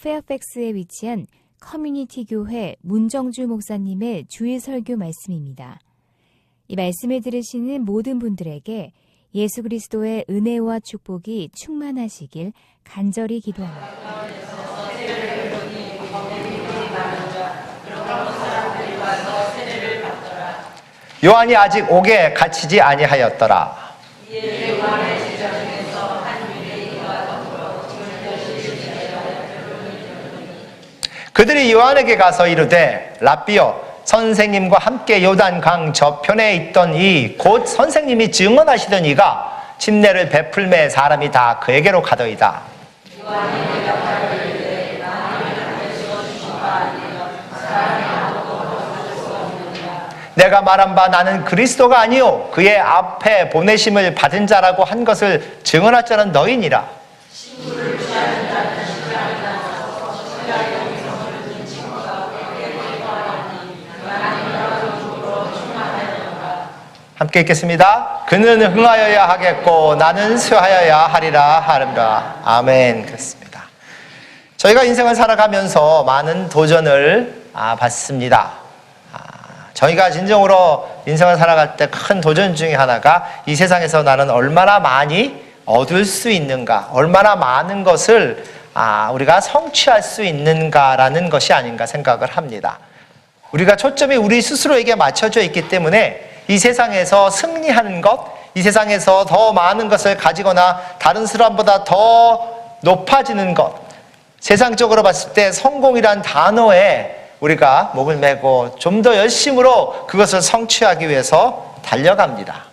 페어팩스에 위치한 커뮤니티 교회 문정주 목사님의 주일 설교 말씀입니다. 이 말씀을 들으시는 모든 분들에게 예수 그리스도의 은혜와 축복이 충만하시길 간절히 기도합니다. 요한이 아직 옥에 갇히지 아니하였더라. 그들이 요한에게 가서 이르되 랍비여, 선생님과 함께 요단강 저편에 있던 이 곧 선생님이 증언하시던 이가 침례를 베풀매 사람이 다 그에게로 가더이다. 내가 말한 바 나는 그리스도가 아니요 그의 앞에 보내심을 받은 자라고 한 것을 증언할 자는 너희니라. 함께 읽겠습니다. 그는 흥하여야 하겠고 나는 쇠하여야 하리라 하는가. 아멘. 그렇습니다. 저희가 인생을 살아가면서 많은 도전을 받습니다. 저희가 진정으로 인생을 살아갈 때 큰 도전 중에 하나가 이 세상에서 나는 얼마나 많이 얻을 수 있는가, 얼마나 많은 것을 우리가 성취할 수 있는가라는 것이 아닌가 생각을 합니다. 우리가 초점이 우리 스스로에게 맞춰져 있기 때문에 이 세상에서 승리하는 것, 이 세상에서 더 많은 것을 가지거나 다른 사람보다 더 높아지는 것, 세상적으로 봤을 때 성공이란 단어에 우리가 목을 메고 좀 더 열심으로 그것을 성취하기 위해서 달려갑니다.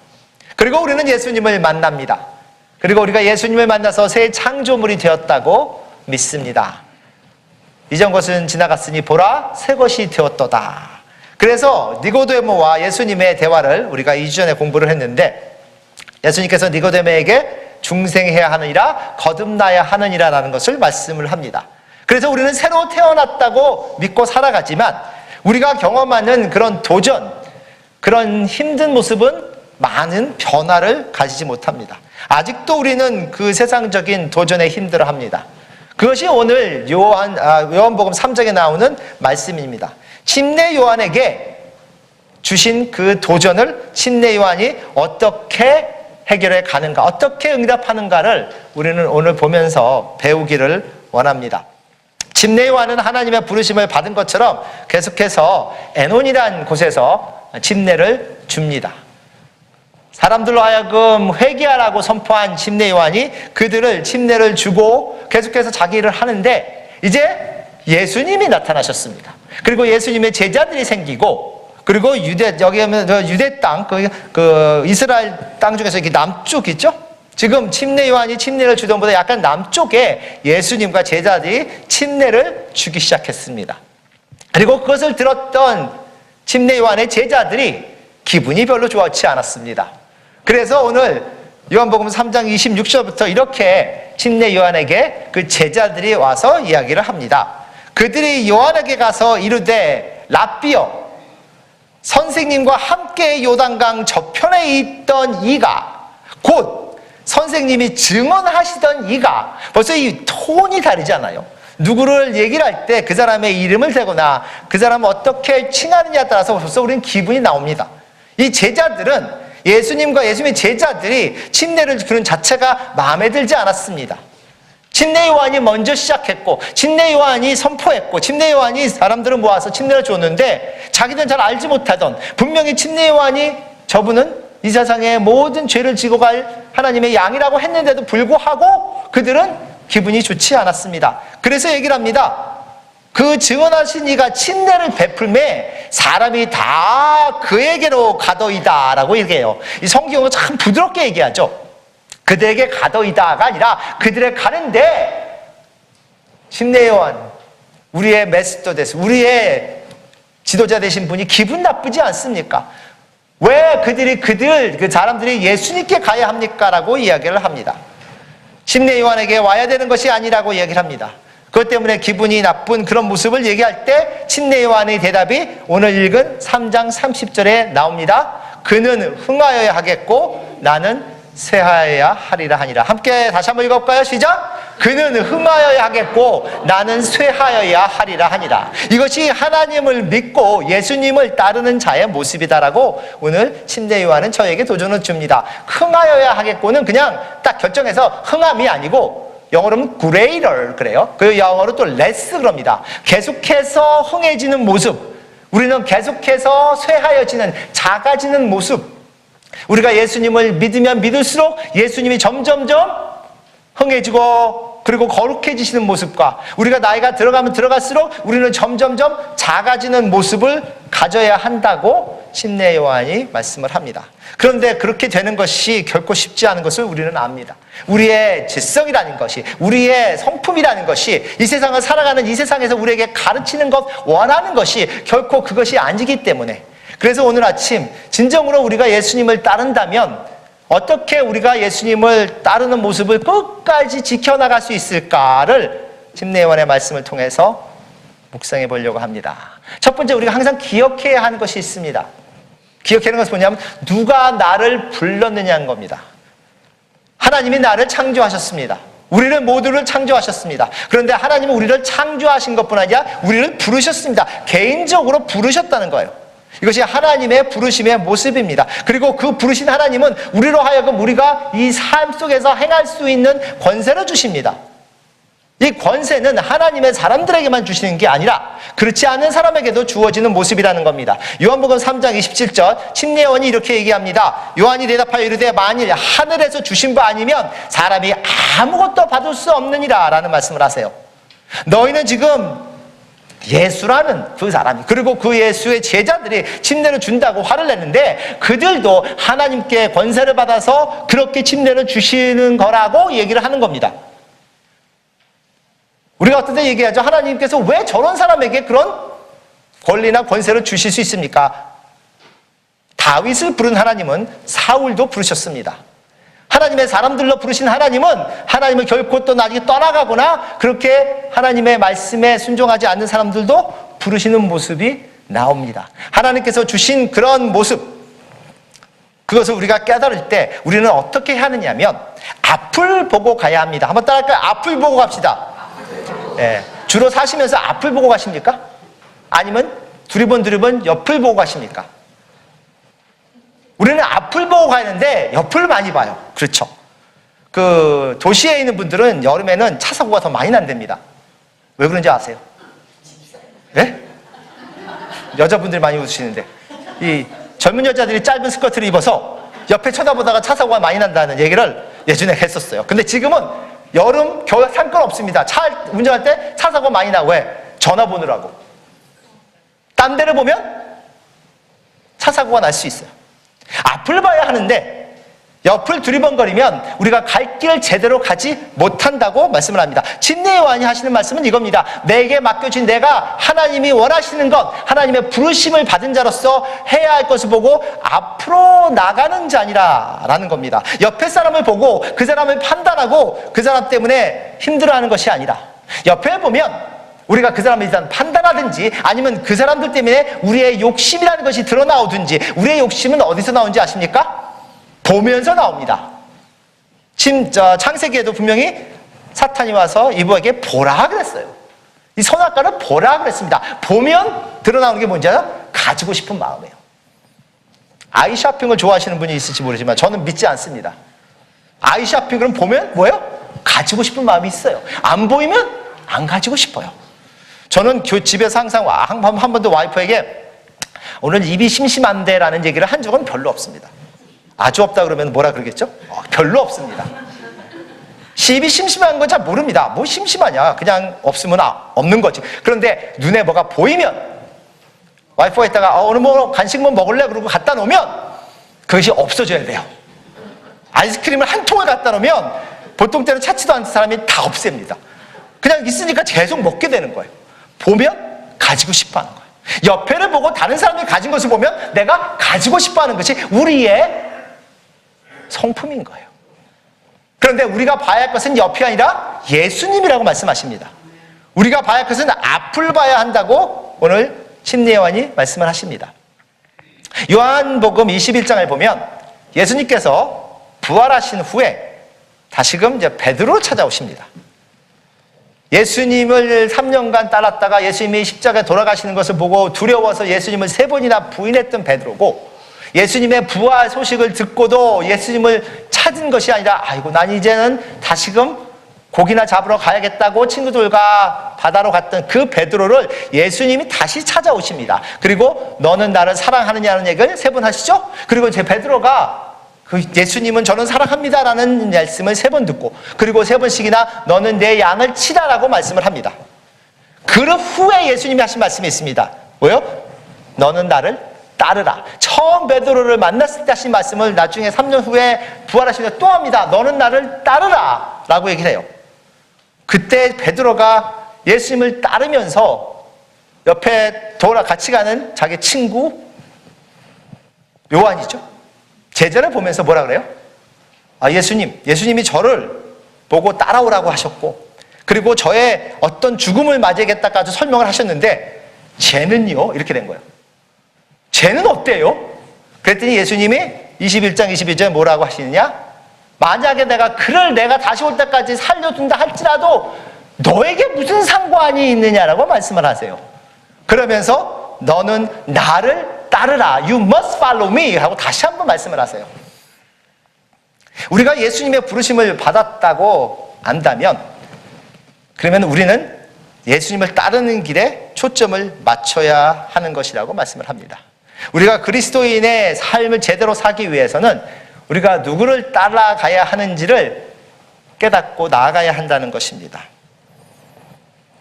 그리고 우리는 예수님을 만납니다. 그리고 우리가 예수님을 만나서 새 창조물이 되었다고 믿습니다. 이전 것은 지나갔으니 보라 새 것이 되었도다. 그래서 니고데모와 예수님의 대화를 우리가 2주 전에 공부를 했는데, 예수님께서 니고데모에게 중생해야 하느니라 거듭나야 하느니라라는 것을 말씀을 합니다. 그래서 우리는 새로 태어났다고 믿고 살아가지만 우리가 경험하는 그런 도전, 그런 힘든 모습은 많은 변화를 가지지 못합니다. 아직도 우리는 그 세상적인 도전에 힘들어합니다. 그것이 오늘 요한복음 3장에 나오는 말씀입니다. 침례 요한에게 주신 그 도전을 침례 요한이 어떻게 해결해 가는가, 어떻게 응답하는가를 우리는 오늘 보면서 배우기를 원합니다. 침례 요한은 하나님의 부르심을 받은 것처럼 계속해서 에논이라는 곳에서 침례를 줍니다. 사람들로 하여금 회개하라고 선포한 침례 요한이 그들을 침례를 주고 계속해서 자기 일을 하는데, 이제 예수님이 나타나셨습니다. 그리고 예수님의 제자들이 생기고, 그리고 여기 하면 유대 땅, 이스라엘 땅 중에서 이렇게 남쪽 있죠? 지금 침례 요한이 침례를 주던 보다 약간 남쪽에 예수님과 제자들이 침례를 주기 시작했습니다. 그리고 그것을 들었던 침례 요한의 제자들이 기분이 별로 좋지 않았습니다. 그래서 오늘 요한복음 3장 26절부터 이렇게 침례 요한에게 그 제자들이 와서 이야기를 합니다. 그들이 요한에게 가서 이르되 랍비여, 선생님과 함께 요단강 저편에 있던 이가, 곧 선생님이 증언하시던 이가, 벌써 이 톤이 다르잖아요. 누구를 얘기를 할 때 그 사람의 이름을 대거나 그 사람을 어떻게 칭하느냐에 따라서 벌써 우리는 기분이 나옵니다. 이 제자들은, 예수님과 예수님의 제자들이 침례를 주는 자체가 마음에 들지 않았습니다. 침례 요한이 먼저 시작했고, 침례 요한이 선포했고, 침례 요한이 사람들을 모아서 침례를 줬는데 자기들은 잘 알지 못하던, 분명히 침례 요한이 저분은 이 세상의 모든 죄를 지고 갈 하나님의 양이라고 했는데도 불구하고 그들은 기분이 좋지 않았습니다. 그래서 얘기를 합니다. 그 증언하신 이가 침례를 베풀매 사람이 다 그에게로 가더이다 라고 얘기해요. 이 성경은 참 부드럽게 얘기하죠. 그들에게 가더이다가 아니라 그들에 가는데, 침례 요한, 우리의 메스터 데스, 우리의 지도자 되신 분이 기분 나쁘지 않습니까? 왜 그 사람들이 예수님께 가야 합니까? 라고 이야기를 합니다. 침례 요한에게 와야 되는 것이 아니라고 이야기를 합니다. 그것 때문에 기분이 나쁜 그런 모습을 얘기할 때 침례 요한의 대답이 오늘 읽은 3장 30절에 나옵니다. 그는 흥하여야 하겠고 나는 쇠하여야 하리라 하니라. 함께 다시 한번 읽어볼까요? 시작! 그는 흥하여야 하겠고 나는 쇠하여야 하리라 하니라. 이것이 하나님을 믿고 예수님을 따르는 자의 모습이다라고 오늘 침례 요한은 저에게 도전을 줍니다. 흥하여야 하겠고는 그냥 딱 결정해서 흥함이 아니고 영어로는 greater 그래요. 그 영어로 또 less 그럽니다. 계속해서 흥해지는 모습, 우리는 계속해서 쇠하여지는, 작아지는 모습. 우리가 예수님을 믿으면 믿을수록 예수님이 점점점 흥해지고 그리고 거룩해지시는 모습과 우리가 나이가 들어가면 들어갈수록 우리는 점점점 작아지는 모습을 가져야 한다고 침례 요한이 말씀을 합니다. 그런데 그렇게 되는 것이 결코 쉽지 않은 것을 우리는 압니다. 우리의 질성이라는 것이, 우리의 성품이라는 것이, 이 세상을 살아가는 이 세상에서 우리에게 가르치는 것, 원하는 것이 결코 그것이 아니기 때문에, 그래서 오늘 아침 진정으로 우리가 예수님을 따른다면 어떻게 우리가 예수님을 따르는 모습을 끝까지 지켜나갈 수 있을까를 침례 요한의 말씀을 통해서 묵상해 보려고 합니다. 첫 번째, 우리가 항상 기억해야 하는 것이 있습니다. 기억해야 하는 것은 뭐냐면 누가 나를 불렀느냐는 겁니다. 하나님이 나를 창조하셨습니다. 우리를 모두를 창조하셨습니다. 그런데 하나님은 우리를 창조하신 것뿐 아니라 우리를 부르셨습니다. 개인적으로 부르셨다는 거예요. 이것이 하나님의 부르심의 모습입니다. 그리고 그 부르신 하나님은 우리로 하여금 우리가 이 삶 속에서 행할 수 있는 권세를 주십니다. 이 권세는 하나님의 사람들에게만 주시는 게 아니라 그렇지 않은 사람에게도 주어지는 모습이라는 겁니다. 요한복음 3장 27절 침례 요한이 이렇게 얘기합니다. 요한이 대답하여 이르되 만일 하늘에서 주신 바 아니면 사람이 아무것도 받을 수 없느니라 라는 말씀을 하세요. 너희는 지금 예수라는 그 사람이, 그리고 그 예수의 제자들이 침례를 준다고 화를 냈는데 그들도 하나님께 권세를 받아서 그렇게 침례를 주시는 거라고 얘기를 하는 겁니다. 우리가 어떤 때 얘기하죠. 하나님께서 왜 저런 사람에게 그런 권리나 권세를 주실 수 있습니까? 다윗을 부른 하나님은 사울도 부르셨습니다. 하나님의 사람들로 부르신 하나님은 하나님을 결코 또 나중에 떠나가거나 그렇게 하나님의 말씀에 순종하지 않는 사람들도 부르시는 모습이 나옵니다. 하나님께서 주신 그런 모습, 그것을 우리가 깨달을 때 우리는 어떻게 해야 하느냐면 앞을 보고 가야 합니다. 한번 따라할까요? 앞을 보고 갑시다. 예, 주로 사시면서 앞을 보고 가십니까? 아니면 두리번 옆을 보고 가십니까? 우리는 앞을 보고 가는데 옆을 많이 봐요. 그렇죠. 그 도시에 있는 분들은 여름에는 차 사고가 더 많이 난답니다. 왜 그런지 아세요? 네? 여자분들이 많이 웃으시는데 이 젊은 여자들이 짧은 스커트를 입어서 옆에 쳐다보다가 차 사고가 많이 난다는 얘기를 예전에 했었어요. 근데 지금은 여름, 겨울 상관없습니다. 차 운전할 때 차 사고 많이 나. 왜? 전화 보느라고. 딴 데를 보면 차 사고가 날 수 있어요. 앞을 봐야 하는데 옆을 두리번거리면 우리가 갈 길 제대로 가지 못한다고 말씀을 합니다. 침례 요한이 하시는 말씀은 이겁니다. 내게 맡겨진 내가 하나님이 원하시는 것, 하나님의 부르심을 받은 자로서 해야 할 것을 보고 앞으로 나가는 자니라 라는 겁니다. 옆에 사람을 보고 그 사람을 판단하고 그 사람 때문에 힘들어하는 것이 아니라 옆에 보면 우리가 그 사람을 일단 판단하든지 아니면 그 사람들 때문에 우리의 욕심이라는 것이 드러나오든지, 우리의 욕심은 어디서 나오는지 아십니까? 보면서 나옵니다. 창세기에도 분명히 사탄이 와서 이브에게 보라 그랬어요. 이 선악과를 보라 그랬습니다. 보면 드러나오는 게 뭔지 알아요? 가지고 싶은 마음이에요. 아이 쇼핑을 좋아하시는 분이 있을지 모르지만 저는 믿지 않습니다. 아이 쇼핑을 보면 뭐예요? 가지고 싶은 마음이 있어요. 안 보이면 안 가지고 싶어요. 저는 집에서 항상 한 번도 와이프에게 오늘 입이 심심한데 라는 얘기를 한 적은 별로 없습니다. 아주 없다 그러면 뭐라 그러겠죠? 별로 없습니다. 입이 심심한 건 잘 모릅니다. 뭐 심심하냐, 그냥 없으면 없는 거지. 그런데 눈에 뭐가 보이면 와이프가 있다가 오늘 뭐 간식 뭐 먹을래? 그러고 갖다 놓으면 그것이 없어져야 돼요. 아이스크림을 한 통을 갖다 놓으면 보통 때는 찾지도 않는 사람이 다 없앱니다. 그냥 있으니까 계속 먹게 되는 거예요. 보면 가지고 싶어 하는 거예요. 옆에를 보고 다른 사람이 가진 것을 보면 내가 가지고 싶어 하는 것이 우리의 성품인 거예요. 그런데 우리가 봐야 할 것은 옆이 아니라 예수님이라고 말씀하십니다. 우리가 봐야 할 것은 앞을 봐야 한다고 오늘 침례 요한이 말씀을 하십니다. 요한복음 21장을 보면 예수님께서 부활하신 후에 다시금 이제 베드로로 찾아오십니다. 예수님을 3년간 따랐다가 예수님이 십자가에 돌아가시는 것을 보고 두려워서 예수님을 3번이나 부인했던 베드로고, 예수님의 부활 소식을 듣고도 예수님을 찾은 것이 아니라 아이고 난 이제는 다시금 고기나 잡으러 가야겠다고 친구들과 바다로 갔던 그 베드로를 예수님이 다시 찾아오십니다. 그리고 너는 나를 사랑하느냐는 얘기를 3번 하시죠. 그리고 제 베드로가 그 예수님은 저는 사랑합니다라는 말씀을 3번 듣고, 그리고 3번씩이나 너는 내 양을 치라라고 말씀을 합니다. 그 후에 예수님이 하신 말씀이 있습니다. 뭐요? 너는 나를 따르라. 처음 베드로를 만났을 때 하신 말씀을 나중에 3년 후에 부활하시면서 또 합니다. 너는 나를 따르라 라고 얘기를 해요. 그때 베드로가 예수님을 따르면서 옆에 같이 가는 자기 친구 요한이죠. 제자를 보면서 뭐라 그래요? 예수님이 저를 보고 따라오라고 하셨고, 그리고 저의 어떤 죽음을 맞이하겠다까지 설명을 하셨는데 쟤는요? 이렇게 된 거예요. 쟤는 어때요? 그랬더니 예수님이 21장 22절에 뭐라고 하시느냐? 만약에 내가 다시 올 때까지 살려둔다 할지라도 너에게 무슨 상관이 있느냐라고 말씀을 하세요. 그러면서 너는 나를 따르라. You must follow me 하고 다시 한번 말씀을 하세요. 우리가 예수님의 부르심을 받았다고 안다면, 그러면 우리는 예수님을 따르는 길에 초점을 맞춰야 하는 것이라고 말씀을 합니다. 우리가 그리스도인의 삶을 제대로 살기 위해서는 우리가 누구를 따라가야 하는지를 깨닫고 나아가야 한다는 것입니다.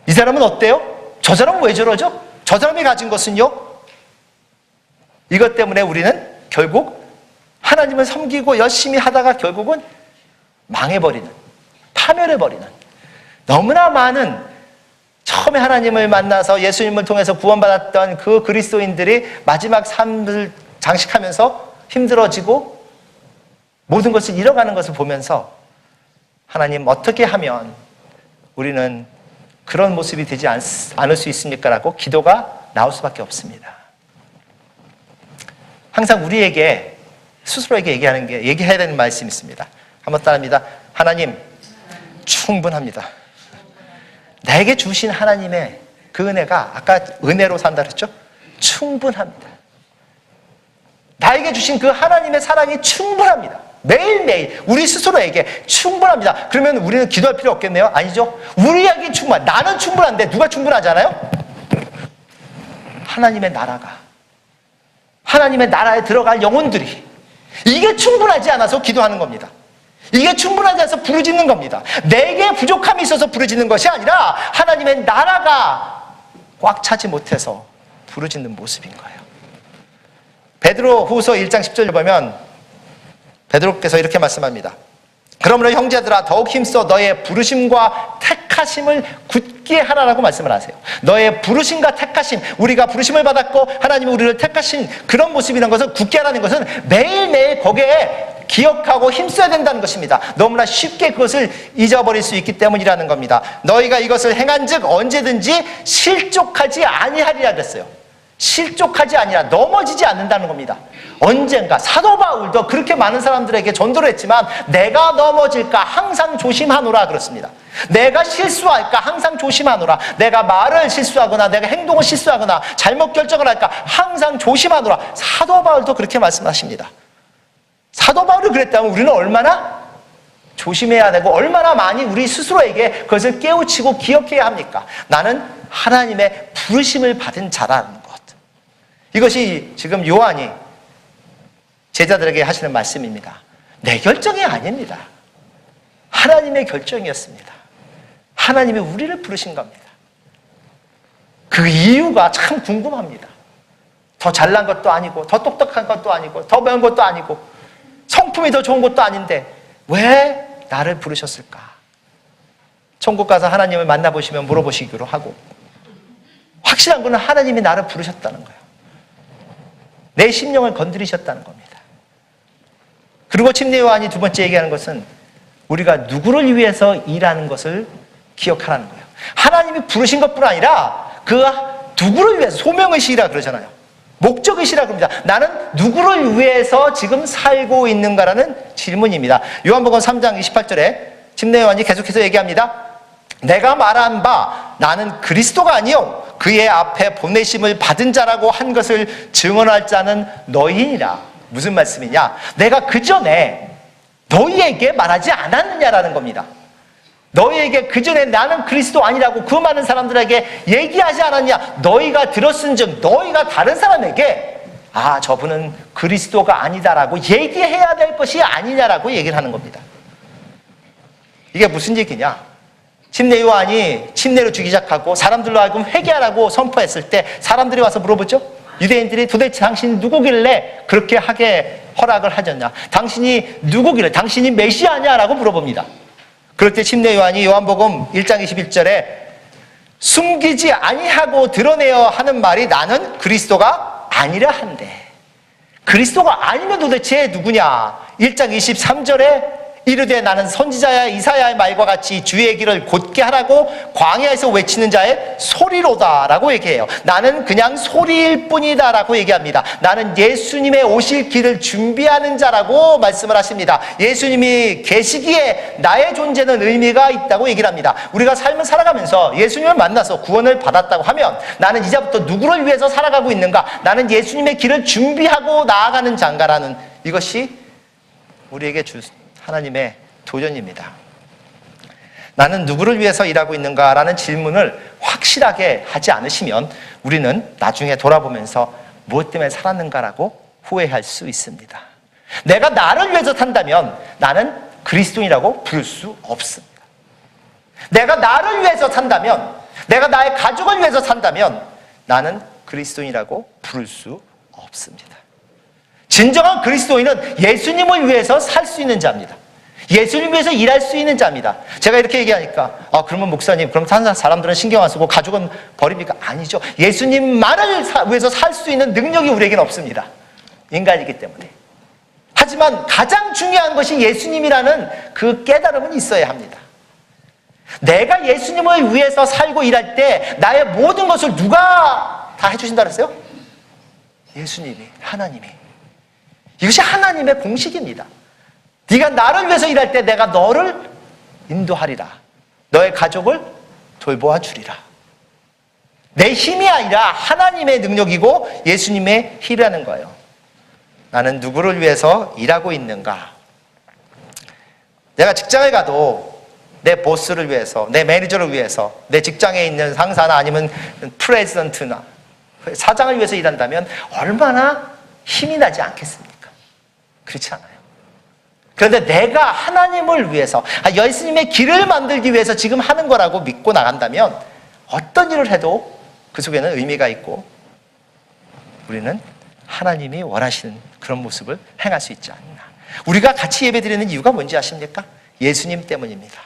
이 사람은 어때요? 저 사람은 왜 저러죠? 저 사람이 가진 것은요? 이것 때문에 우리는 결국 하나님을 섬기고 열심히 하다가 결국은 망해버리는, 파멸해버리는, 너무나 많은 처음에 하나님을 만나서 예수님을 통해서 구원받았던 그 그리스도인들이 마지막 삶을 장식하면서 힘들어지고 모든 것을 잃어가는 것을 보면서 하나님 어떻게 하면 우리는 그런 모습이 되지 않을 수 있습니까? 라고 기도가 나올 수밖에 없습니다. 항상 우리에게 스스로에게 얘기해야 되는 말씀이 있습니다. 한번 따라합니다. 하나님, 충분합니다. 나에게 주신 하나님의 그 은혜가, 아까 은혜로 산다 그랬죠? 충분합니다. 나에게 주신 그 하나님의 사랑이 충분합니다. 매일매일 우리 스스로에게 충분합니다. 그러면 우리는 기도할 필요 없겠네요? 아니죠. 우리에게 나는 충분한데 누가 충분하잖아요? 하나님의 나라가, 하나님의 나라에 들어갈 영혼들이, 이게 충분하지 않아서 기도하는 겁니다. 이게 충분하지 않아서 부르짖는 겁니다. 내게 부족함이 있어서 부르짖는 것이 아니라 하나님의 나라가 꽉 차지 못해서 부르짖는 모습인 거예요. 베드로 후서 1장 10절을 보면 베드로께서 이렇게 말씀합니다. 그러므로 형제들아 더욱 힘써 너의 부르심과 택하심을 굳게 하라라고 말씀을 하세요. 너의 부르심과 택하심, 우리가 부르심을 받았고 하나님이 우리를 택하신 그런 모습이라는 것을 굳게 하라는 것은 매일매일 거기에 기억하고 힘써야 된다는 것입니다. 너무나 쉽게 그것을 잊어버릴 수 있기 때문이라는 겁니다. 너희가 이것을 행한즉 언제든지 실족하지 아니하리라 그랬어요. 실족하지 아니라 넘어지지 않는다는 겁니다. 언젠가 사도 바울도 그렇게 많은 사람들에게 전도를 했지만 내가 넘어질까 항상 조심하노라 그렇습니다. 내가 실수할까 항상 조심하노라. 내가 말을 실수하거나 내가 행동을 실수하거나 잘못 결정을 할까 항상 조심하노라. 사도 바울도 그렇게 말씀하십니다. 사도 바울이 그랬다면 우리는 얼마나 조심해야 되고 얼마나 많이 우리 스스로에게 그것을 깨우치고 기억해야 합니까? 나는 하나님의 부르심을 받은 자라는 것. 이것이 지금 요한이 제자들에게 하시는 말씀입니다. 내 결정이 아닙니다. 하나님의 결정이었습니다. 하나님이 우리를 부르신 겁니다. 그 이유가 참 궁금합니다. 더 잘난 것도 아니고 더 똑똑한 것도 아니고 더 배운 것도 아니고 성품이 더 좋은 것도 아닌데 왜 나를 부르셨을까? 천국 가서 하나님을 만나보시면 물어보시기로 하고, 확실한 것은 하나님이 나를 부르셨다는 거예요. 내 심령을 건드리셨다는 겁니다. 그리고 침례 요한이 두 번째 얘기하는 것은 우리가 누구를 위해서 일하는 것을 기억하라는 거예요. 하나님이 부르신 것뿐 아니라 그 누구를 위해서 소명의식이라 그러잖아요. 목적의식이라고 합니다. 나는 누구를 위해서 지금 살고 있는가라는 질문입니다. 요한복음 3장 28절에 침례 요한이 계속해서 얘기합니다. 내가 말한 바 나는 그리스도가 아니요 그의 앞에 보내심을 받은 자라고 한 것을 증언할 자는 너희니라. 무슨 말씀이냐? 내가 그 전에 너희에게 말하지 않았느냐라는 겁니다. 너희에게 그 전에 나는 그리스도 아니라고 그 많은 사람들에게 얘기하지 않았냐? 너희가 들었은즉 너희가 다른 사람에게 저분은 그리스도가 아니다라고 얘기해야 될 것이 아니냐라고 얘기를 하는 겁니다. 이게 무슨 얘기냐? 침례 요한이 침례를 주기 시작하고 사람들로 하여금 회개하라고 선포했을 때 사람들이 와서 물어보죠. 유대인들이 도대체 당신이 누구길래 그렇게 하게 허락을 하셨냐? 당신이 누구길래 당신이 메시아냐? 라고 물어봅니다. 그럴 때 침례 요한이 요한복음 1장 21절에 숨기지 아니하고 드러내어 하는 말이 나는 그리스도가 아니라 한데, 그리스도가 아니면 도대체 누구냐? 1장 23절에 이르되 나는 선지자야 이사야의 말과 같이 주의 길을 곧게 하라고 광야에서 외치는 자의 소리로다 라고 얘기해요. 나는 그냥 소리일 뿐이다 라고 얘기합니다. 나는 예수님의 오실 길을 준비하는 자라고 말씀을 하십니다. 예수님이 계시기에 나의 존재는 의미가 있다고 얘기를 합니다. 우리가 삶을 살아가면서 예수님을 만나서 구원을 받았다고 하면 나는 이제부터 누구를 위해서 살아가고 있는가? 나는 예수님의 길을 준비하고 나아가는 자인가라는, 이것이 우리에게 하나님의 도전입니다. 나는 누구를 위해서 일하고 있는가라는 질문을 확실하게 하지 않으시면 우리는 나중에 돌아보면서 무엇 때문에 살았는가라고 후회할 수 있습니다. 내가 나를 위해서 산다면 나는 그리스도인이라고 부를 수 없습니다. 내가 나를 위해서 산다면, 내가 나의 가족을 위해서 산다면 나는 그리스도인이라고 부를 수 없습니다. 진정한 그리스도인은 예수님을 위해서 살 수 있는 자입니다. 예수님을 위해서 일할 수 있는 자입니다. 제가 이렇게 얘기하니까 그러면 목사님, 그럼 다른 사람들은 신경 안 쓰고 가족은 버립니까? 아니죠. 예수님만을 위해서 살 수 있는 능력이 우리에게는 없습니다. 인간이기 때문에. 하지만 가장 중요한 것이 예수님이라는 그 깨달음은 있어야 합니다. 내가 예수님을 위해서 살고 일할 때 나의 모든 것을 누가 다 해주신다 그랬어요? 예수님이, 하나님이. 이것이 하나님의 공식입니다. 네가 나를 위해서 일할 때 내가 너를 인도하리라. 너의 가족을 돌보아 주리라. 내 힘이 아니라 하나님의 능력이고 예수님의 힘이라는 거예요. 나는 누구를 위해서 일하고 있는가? 내가 직장에 가도 내 보스를 위해서, 내 매니저를 위해서, 내 직장에 있는 상사나 아니면 프레지던트나 사장을 위해서 일한다면 얼마나 힘이 나지 않겠습니까? 그렇지 않아요. 그런데 내가 하나님을 위해서, 예수님의 길을 만들기 위해서 지금 하는 거라고 믿고 나간다면 어떤 일을 해도 그 속에는 의미가 있고 우리는 하나님이 원하시는 그런 모습을 행할 수 있지 않나. 우리가 같이 예배드리는 이유가 뭔지 아십니까? 예수님 때문입니다.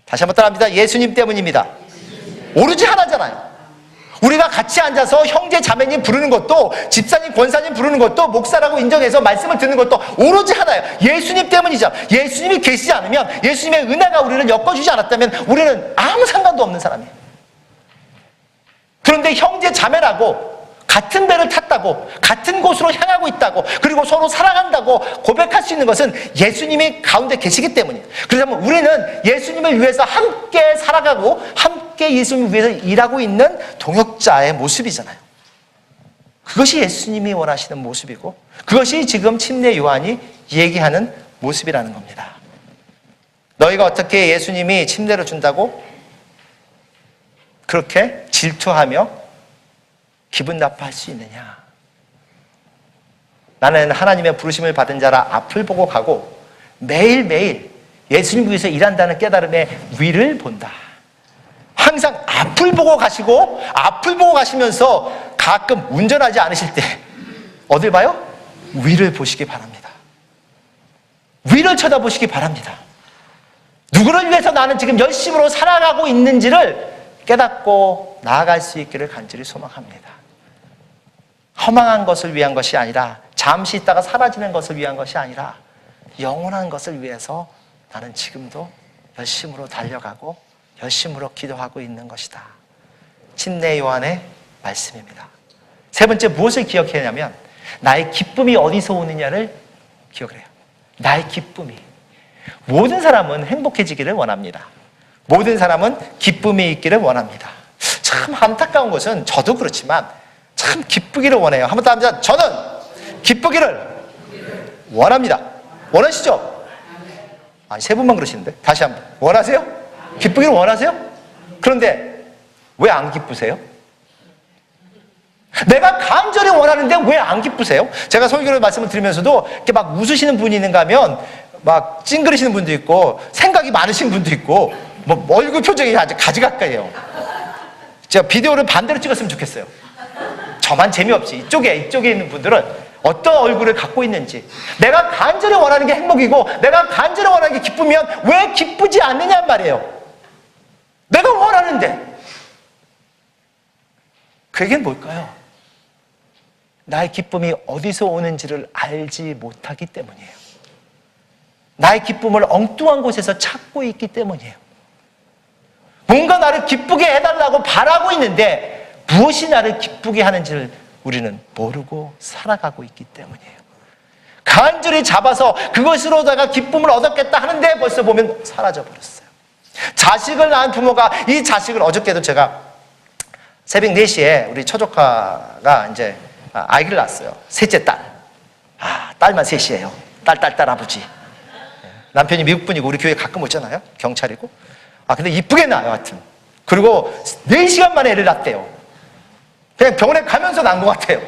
다시 한번 따라합니다. 예수님 때문입니다. 오로지 하나잖아요. 우리가 같이 앉아서 형제 자매님 부르는 것도, 집사님 권사님 부르는 것도, 목사라고 인정해서 말씀을 듣는 것도 오로지 하나예요. 예수님 때문이죠. 예수님이 계시지 않으면, 예수님의 은혜가 우리를 엮어주지 않았다면 우리는 아무 상관도 없는 사람이에요. 그런데 형제 자매라고 같은 배를 탔다고, 같은 곳으로 향하고 있다고, 그리고 서로 사랑한다고 고백할 수 있는 것은 예수님이 가운데 계시기 때문이에요. 그렇다면 우리는 예수님을 위해서 함께 살아가고 함께 예수님을 위해서 일하고 있는 동역자의 모습이잖아요. 그것이 예수님이 원하시는 모습이고 그것이 지금 침례 요한이 얘기하는 모습이라는 겁니다. 너희가 어떻게 예수님이 침례를 준다고 그렇게 질투하며 기분 나빠할 수 있느냐? 나는 하나님의 부르심을 받은 자라 앞을 보고 가고 매일매일 예수님 위해서 일한다는 깨달음의 위를 본다. 항상 앞을 보고 가시고 앞을 보고 가시면서 가끔 운전하지 않으실 때 어딜 봐요? 위를 보시기 바랍니다. 위를 쳐다보시기 바랍니다. 누구를 위해서 나는 지금 열심으로 살아가고 있는지를 깨닫고 나아갈 수 있기를 간절히 소망합니다. 허망한 것을 위한 것이 아니라, 잠시 있다가 사라지는 것을 위한 것이 아니라 영원한 것을 위해서 나는 지금도 열심으로 달려가고 열심으로 기도하고 있는 것이다. 침례 요한의 말씀입니다. 세 번째 무엇을 기억해야 하냐면 나의 기쁨이 어디서 오느냐를 기억을 해요. 나의 기쁨이. 모든 사람은 행복해지기를 원합니다. 모든 사람은 기쁨이 있기를 원합니다. 참 안타까운 것은 저도 그렇지만 참 기쁘기를 원해요. 한번 더 합니다. 저는 기쁘기를 원합니다. 원하시죠? 아니, 세 분만 그러시는데. 다시 한번. 원하세요? 기쁘기를 원하세요? 그런데 왜 안 기쁘세요? 내가 간절히 원하는데 왜 안 기쁘세요? 제가 설교를 말씀을 드리면서도 이렇게 막 웃으시는 분이 있는가 하면 막 찡그리시는 분도 있고 생각이 많으신 분도 있고 뭐 얼굴 표정이 아주 가지가까이에요. 제가 비디오를 반대로 찍었으면 좋겠어요. 저만 재미없이 이쪽에 있는 분들은 어떤 얼굴을 갖고 있는지, 내가 간절히 원하는 게 행복이고 내가 간절히 원하는 게 기쁘면 왜 기쁘지 않느냐 말이에요. 내가 원하는데. 그게 뭘까요? 나의 기쁨이 어디서 오는지를 알지 못하기 때문이에요. 나의 기쁨을 엉뚱한 곳에서 찾고 있기 때문이에요. 뭔가 나를 기쁘게 해달라고 바라고 있는데 무엇이 나를 기쁘게 하는지를 우리는 모르고 살아가고 있기 때문이에요. 간절히 잡아서 그것으로다가 기쁨을 얻었겠다 하는데 벌써 보면 사라져버렸어요. 자식을 낳은 부모가 이 자식을, 어저께도 제가 새벽 4시에 우리 처조카가 이제 아기를 낳았어요. 셋째 딸. 딸만 셋이에요. 딸 아버지. 남편이 미국 분이고 우리 교회 가끔 오잖아요. 경찰이고. 근데 이쁘게 낳아요, 하여튼. 그리고 4시간 만에 애를 낳았대요. 그냥 병원에 가면서 낳은 것 같아요.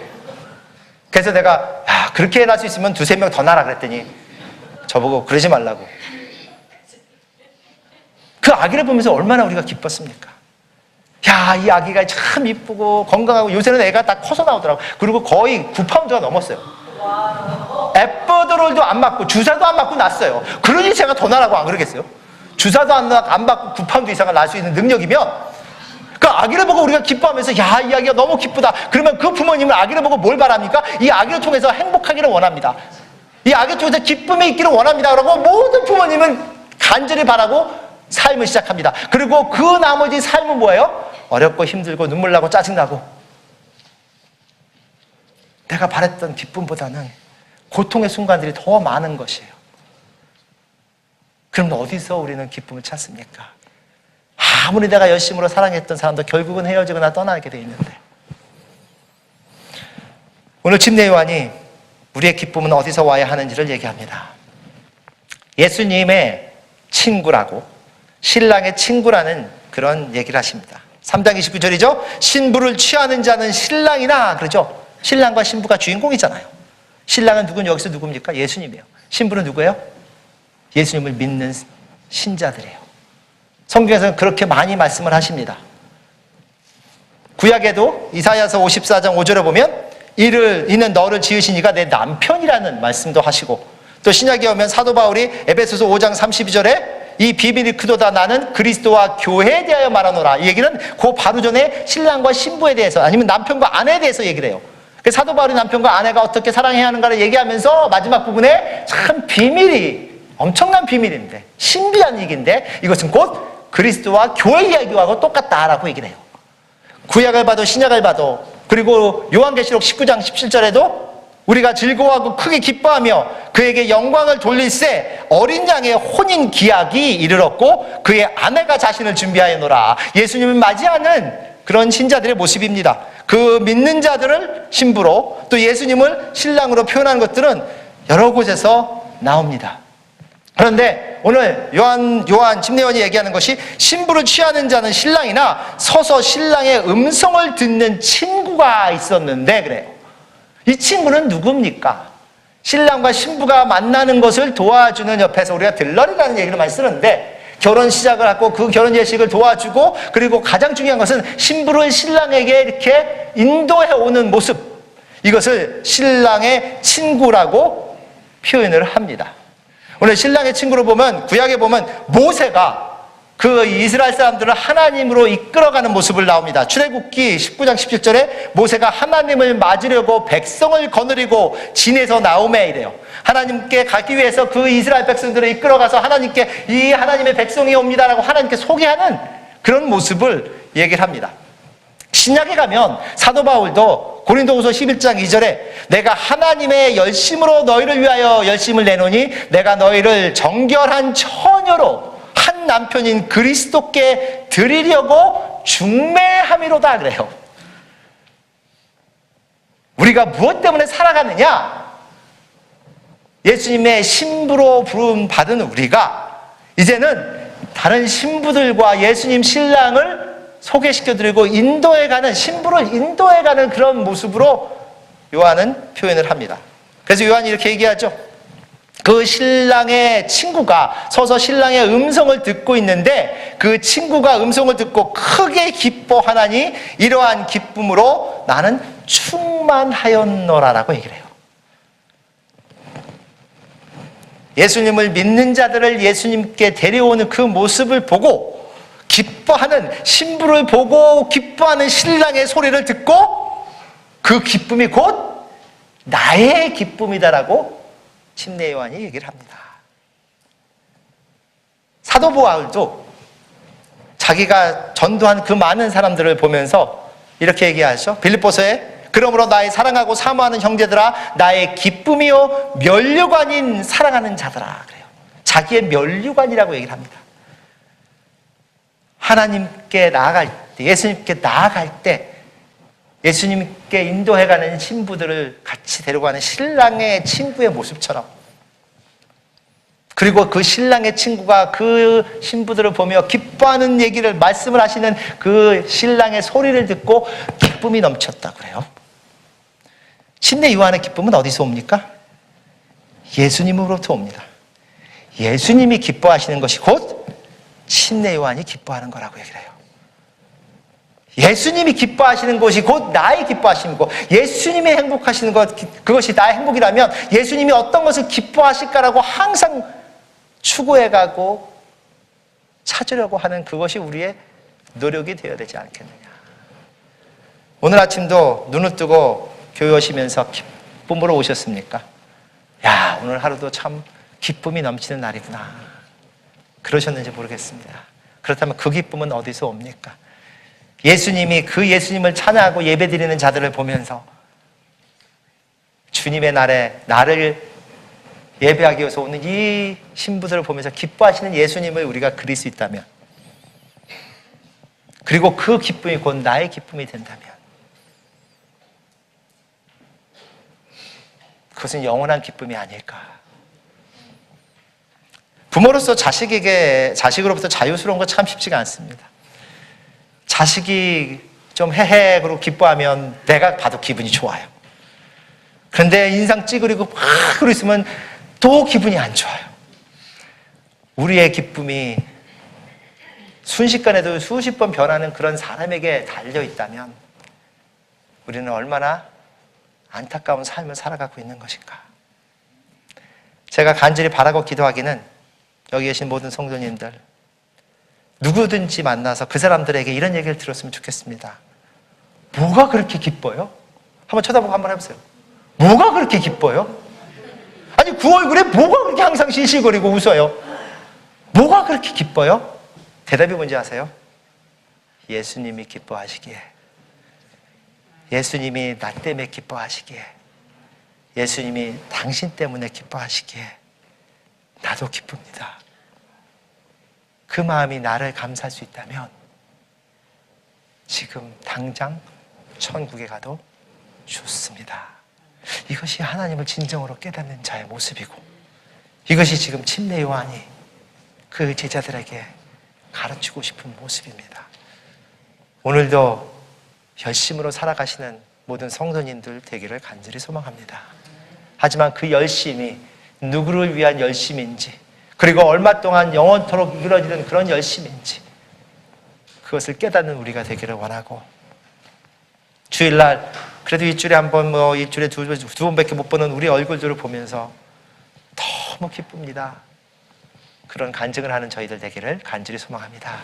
그래서 내가, 그렇게 낳을 수 있으면 2-3명 더 낳으라 그랬더니 저보고 그러지 말라고. 그 아기를 보면서 얼마나 우리가 기뻤습니까? 이 아기가 참 이쁘고 건강하고, 요새는 애가 다 커서 나오더라고. 그리고 거의 9파운드가 넘었어요. 에퍼드롤도 안 맞고 주사도 안 맞고 낳았어요. 그러니 제가 더 낳으라고 안 그러겠어요? 주사도 안 맞고 9파운드 이상을 낳을 수 있는 능력이면 그 아기를 보고 우리가 기뻐하면서 이 아기가 너무 기쁘다. 그러면 그 부모님은 아기를 보고 뭘 바랍니까? 이 아기를 통해서 행복하기를 원합니다. 이 아기를 통해서 기쁨이 있기를 원합니다. 라고 모든 부모님은 간절히 바라고 삶을 시작합니다. 그리고 그 나머지 삶은 뭐예요? 어렵고 힘들고 눈물 나고 짜증나고, 내가 바랬던 기쁨보다는 고통의 순간들이 더 많은 것이에요. 그럼 어디서 우리는 기쁨을 찾습니까? 아무리 내가 열심으로 사랑했던 사람도 결국은 헤어지거나 떠나게 돼 있는데, 오늘 침례 요한이 우리의 기쁨은 어디서 와야 하는지를 얘기합니다. 예수님의 친구라고, 신랑의 친구라는 그런 얘기를 하십니다. 3장 29절이죠. 신부를 취하는 자는 신랑이나, 그러죠. 신랑과 신부가 주인공이잖아요. 신랑은 여기서 누굽니까? 예수님이에요. 신부는 누구예요? 예수님을 믿는 신자들이에요. 성경에서는 그렇게 많이 말씀을 하십니다. 구약에도 이사야서 54장 5절에 보면 이는 너를 지으신 이가 내 남편이라는 말씀도 하시고, 또 신약에 오면 사도 바울이 에베소서 5장 32절에 이 비밀이 크도다, 나는 그리스도와 교회에 대하여 말하노라. 이 얘기는 그 바로 전에 신랑과 신부에 대해서, 아니면 남편과 아내에 대해서 얘기를 해요. 사도 바울이 남편과 아내가 어떻게 사랑해야 하는가를 얘기하면서 마지막 부분에 참 비밀이, 엄청난 비밀인데, 신비한 얘기인데, 이것은 곧 그리스도와 교회 이야기하고 똑같다라고 얘기를 해요. 구약을 봐도 신약을 봐도, 그리고 요한계시록 19장 17절에도 우리가 즐거워하고 크게 기뻐하며 그에게 영광을 돌릴새 어린 양의 혼인 기약이 이르렀고 그의 아내가 자신을 준비하여노라. 예수님을 맞이하는 그런 신자들의 모습입니다. 그 믿는 자들을 신부로, 또 예수님을 신랑으로 표현하는 것들은 여러 곳에서 나옵니다. 그런데 오늘 요한 침례 요한이 얘기하는 것이 신부를 취하는 자는 신랑이나 서서 신랑의 음성을 듣는 친구가 있었는데, 그래요. 이 친구는 누굽니까? 신랑과 신부가 만나는 것을 도와주는 옆에서 우리가 들러리라는 얘기를 많이 쓰는데, 결혼 시작을 하고 그 결혼 예식을 도와주고, 그리고 가장 중요한 것은 신부를 신랑에게 이렇게 인도해 오는 모습, 이것을 신랑의 친구라고 표현을 합니다. 오늘 신랑의 친구로 보면, 구약에 보면 모세가 그 이스라엘 사람들을 하나님으로 이끌어가는 모습을 나옵니다. 출애굽기 19장 17절에 모세가 하나님을 맞으려고 백성을 거느리고 진에서 나오매, 이래요. 하나님께 가기 위해서 그 이스라엘 백성들을 이끌어가서 하나님께 이 하나님의 백성이 옵니다라고 하나님께 소개하는 그런 모습을 얘기를 합니다. 신약에 가면 사도 바울도 고린도후서 11장 2절에 내가 하나님의 열심으로 너희를 위하여 열심을 내노니 내가 너희를 정결한 처녀로 한 남편인 그리스도께 드리려고 중매함이로다 그래요. 우리가 무엇 때문에 살아가느냐? 예수님의 신부로 부름 받은 우리가 이제는 다른 신부들과 예수님 신랑을 소개시켜드리고 인도해가는, 신부를 인도해가는 그런 모습으로 요한은 표현을 합니다. 그래서 요한이 이렇게 얘기하죠. 그 신랑의 친구가 서서 신랑의 음성을 듣고 있는데 그 친구가 음성을 듣고 크게 기뻐하나니 이러한 기쁨으로 나는 충만하였노라라고 얘기를 해요. 예수님을 믿는 자들을 예수님께 데려오는 그 모습을 보고 기뻐하는 신부를 보고 기뻐하는 신랑의 소리를 듣고 그 기쁨이 곧 나의 기쁨이다라고 침례 요한이 얘기를 합니다. 사도 바울도 자기가 전도한 그 많은 사람들을 보면서 이렇게 얘기하죠. 빌립보서에 그러므로 나의 사랑하고 사모하는 형제들아 나의 기쁨이요 면류관인 사랑하는 자들아 그래요. 자기의 면류관이라고 얘기를 합니다. 하나님께 나아갈 때, 예수님께 나아갈 때 예수님께 인도해가는 신부들을 같이 데려가는 신랑의 친구의 모습처럼, 그리고 그 신랑의 친구가 그 신부들을 보며 기뻐하는 얘기를, 말씀을 하시는 그 신랑의 소리를 듣고 기쁨이 넘쳤다고 그래요. 침례 요한의 기쁨은 어디서 옵니까? 예수님으로부터 옵니다. 예수님이 기뻐하시는 것이 곧 침례 요한이 기뻐하는 거라고 얘기를 해요. 예수님이 기뻐하시는 것이 곧 나의 기뻐하심이고 예수님이 행복하시는 것, 그것이 나의 행복이라면 예수님이 어떤 것을 기뻐하실까라고 항상 추구해가고 찾으려고 하는 그것이 우리의 노력이 되어야 되지 않겠느냐. 오늘 아침도 눈을 뜨고 교회 오시면서 기쁨으로 오셨습니까? 야, 오늘 하루도 참 기쁨이 넘치는 날이구나. 그러셨는지 모르겠습니다. 그렇다면 그 기쁨은 어디서 옵니까? 예수님이 그 예수님을 찬양하고 예배드리는 자들을 보면서 주님의 날에 나를 예배하기 위해서 오는 이 신부들을 보면서 기뻐하시는 예수님을 우리가 그릴 수 있다면, 그리고 그 기쁨이 곧 나의 기쁨이 된다면 그것은 영원한 기쁨이 아닐까. 부모로서 자식으로부터 자유스러운 거 참 쉽지가 않습니다. 자식이 좀 헤헤 그러고 기뻐하면 내가 봐도 기분이 좋아요. 그런데 인상 찌그리고 막 그러고 있으면 또 기분이 안 좋아요. 우리의 기쁨이 순식간에도 수십 번 변하는 그런 사람에게 달려있다면 우리는 얼마나 안타까운 삶을 살아가고 있는 것인가. 제가 간절히 바라고 기도하기는 여기 계신 모든 성도님들 누구든지 만나서 그 사람들에게 이런 얘기를 들었으면 좋겠습니다. 뭐가 그렇게 기뻐요? 한번 쳐다보고 한번 해보세요. 뭐가 그렇게 기뻐요? 아니 그 얼굴에 뭐가 그렇게 항상 실실거리고 웃어요? 뭐가 그렇게 기뻐요? 대답이 뭔지 아세요? 예수님이 기뻐하시기에, 예수님이 나 때문에 기뻐하시기에, 예수님이 당신 때문에 기뻐하시기에 나도 기쁩니다. 그 마음이 나를 감사할 수 있다면 지금 당장 천국에 가도 좋습니다. 이것이 하나님을 진정으로 깨닫는 자의 모습이고, 이것이 지금 침례 요한이 그 제자들에게 가르치고 싶은 모습입니다. 오늘도 열심으로 살아가시는 모든 성도님들 되기를 간절히 소망합니다. 하지만 그 열심이 누구를 위한 열심인지, 그리고 얼마 동안 영원토록 이루어지는 그런 열심인지 그것을 깨닫는 우리가 되기를 원하고, 주일날 그래도 일주일에 한 번, 일주일에 두 번밖에 못 보는 우리 얼굴들을 보면서 너무 기쁩니다. 그런 간증을 하는 저희들 되기를 간절히 소망합니다.